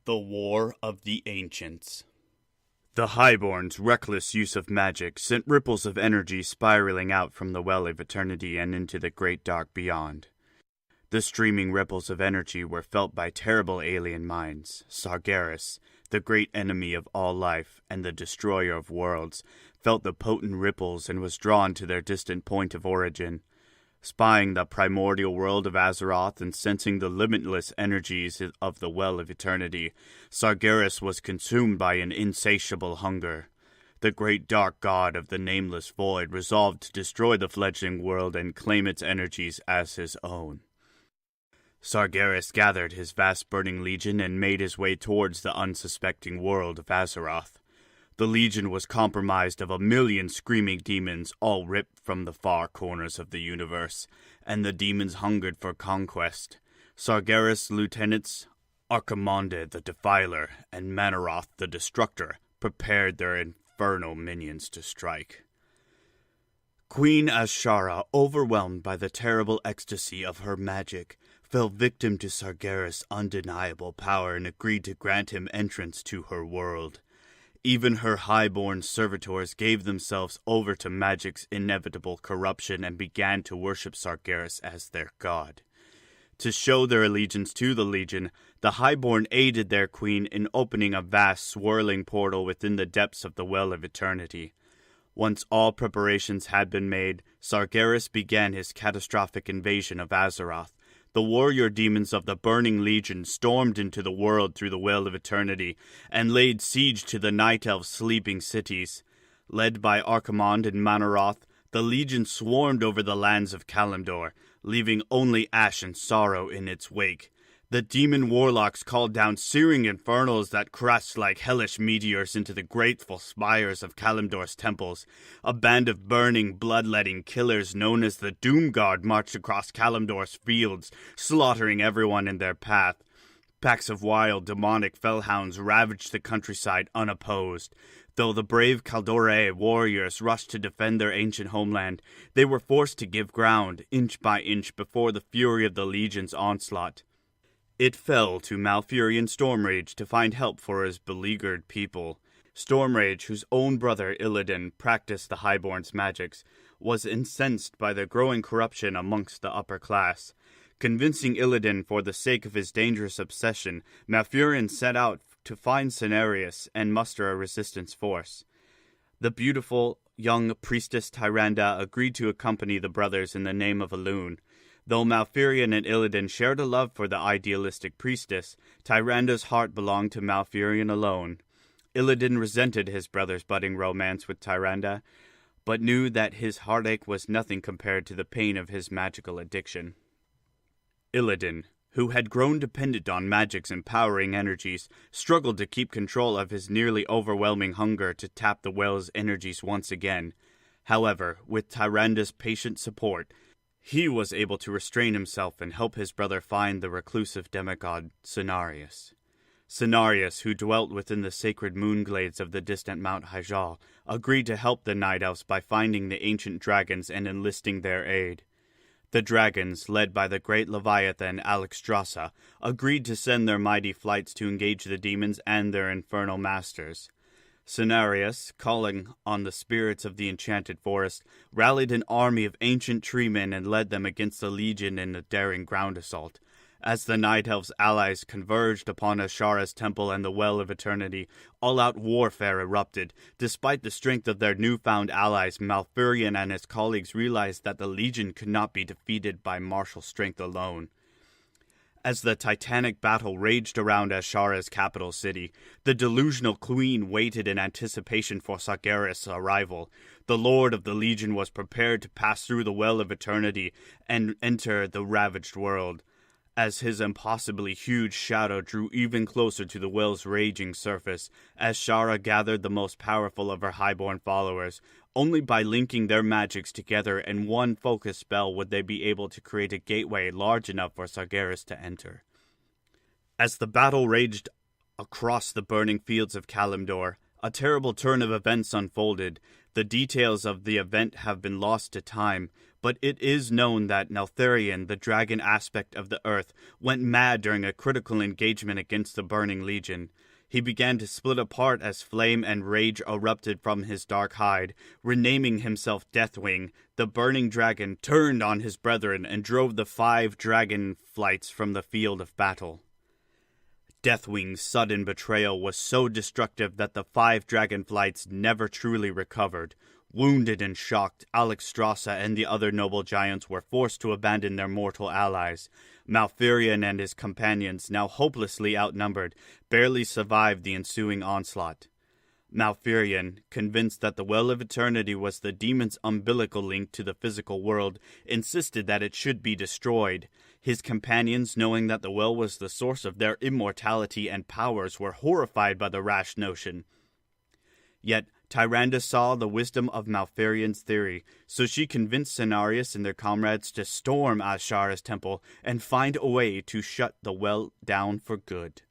The War of the Ancients. The Highborn's reckless use of magic sent ripples of energy spiraling out from the Well of Eternity and into the great dark beyond. The streaming ripples of energy were felt by terrible alien minds. Sargeras, the great enemy of all life and the destroyer of worlds, felt the potent ripples and was drawn to their distant point of origin. Spying the primordial world of Azeroth and sensing the limitless energies of the Well of Eternity, Sargeras was consumed by an insatiable hunger. The great dark god of the nameless void resolved to destroy the fledgling world and claim its energies as his own. Sargeras gathered his vast burning legion and made his way towards the unsuspecting world of Azeroth. The legion was comprised of 1,000,000 screaming demons, all ripped from the far corners of the universe, and the demons hungered for conquest. Sargeras' lieutenants, Archimonde the Defiler and Manaroth the Destructor, prepared their infernal minions to strike. Queen Azshara, overwhelmed by the terrible ecstasy of her magic, fell victim to Sargeras' undeniable power and agreed to grant him entrance to her world. Even her highborn servitors gave themselves over to magic's inevitable corruption and began to worship Sargeras as their god. To show their allegiance to the Legion, the highborn aided their queen in opening a vast swirling portal within the depths of the Well of Eternity. Once all preparations had been made, Sargeras began his catastrophic invasion of Azeroth. The warrior demons of the Burning Legion stormed into the world through the Well of Eternity and laid siege to the Night Elves' sleeping cities. Led by Archimonde and Manaroth, the Legion swarmed over the lands of Kalimdor, leaving only ash and sorrow in its wake. The demon warlocks called down searing infernals that crashed like hellish meteors into the grateful spires of Kalimdor's temples. A band of burning, bloodletting killers known as the Doomguard marched across Kalimdor's fields, slaughtering everyone in their path. Packs of wild, demonic fellhounds ravaged the countryside unopposed. Though the brave Kaldore warriors rushed to defend their ancient homeland, they were forced to give ground, inch by inch, before the fury of the Legion's onslaught. It fell to malfurion Stormrage to find help for his beleaguered people. Stormrage, whose own brother Illidan practiced the Highborn's magics, was incensed by the growing corruption amongst the upper class. Convincing Illidan for the sake of his dangerous obsession, Malfurion set out to find Cenarius and muster a resistance force. The beautiful, young priestess Tyrande agreed to accompany the brothers in the name of Elune. Though Malfurion and Illidan shared a love for the idealistic priestess, Tyrande's heart belonged to Malfurion alone. Illidan resented his brother's budding romance with Tyrande, but knew that his heartache was nothing compared to the pain of his magical addiction. Illidan, who had grown dependent on magic's empowering energies, struggled to keep control of his nearly overwhelming hunger to tap the well's energies once again. However, with Tyrande's patient support, he was able to restrain himself and help his brother find the reclusive demigod Cenarius. Cenarius, who dwelt within the sacred moonglades of the distant Mount Hyjal, agreed to help the Night Elves by finding the ancient dragons and enlisting their aid. The dragons, led by the great Leviathan Alexstrasza, agreed to send their mighty flights to engage the demons and their infernal masters. Cenarius, calling on the spirits of the enchanted forest, rallied an army of ancient treemen and led them against the Legion in a daring ground assault. As the Night Elves' allies converged upon Azshara's temple and the Well of Eternity, all-out warfare erupted. Despite the strength of their newfound allies, Malfurion and his colleagues realized that the Legion could not be defeated by martial strength alone. As the titanic battle raged around Azshara's capital city, the delusional queen waited in anticipation for Sargeras' arrival. The Lord of the Legion was prepared to pass through the Well of Eternity and enter the ravaged world. As his impossibly huge shadow drew even closer to the well's raging surface, Azshara gathered the most powerful of her highborn followers. Only by linking their magics together in one focused spell would they be able to create a gateway large enough for Sargeras to enter. As the battle raged across the burning fields of Kalimdor, a terrible turn of events unfolded. The details of the event have been lost to time, but it is known that Malfurion, the dragon aspect of the earth, went mad during a critical engagement against the Burning Legion. He began to split apart as flame and rage erupted from his dark hide. Renaming himself Deathwing, the burning dragon turned on his brethren and drove the 5 dragon flights from the field of battle. Deathwing's sudden betrayal was so destructive that the 5 dragon flights never truly recovered. Wounded and shocked, Azshara and the other noble giants were forced to abandon their mortal allies. Malfurion and his companions, now hopelessly outnumbered, barely survived the ensuing onslaught. Malfurion, convinced that the Well of Eternity was the demon's umbilical link to the physical world, insisted that it should be destroyed. His companions, knowing that the well was the source of their immortality and powers, were horrified by the rash notion. Yet Tyrande saw the wisdom of Malfurion's theory, so she convinced Cenarius and their comrades to storm Azshara's temple and find a way to shut the well down for good.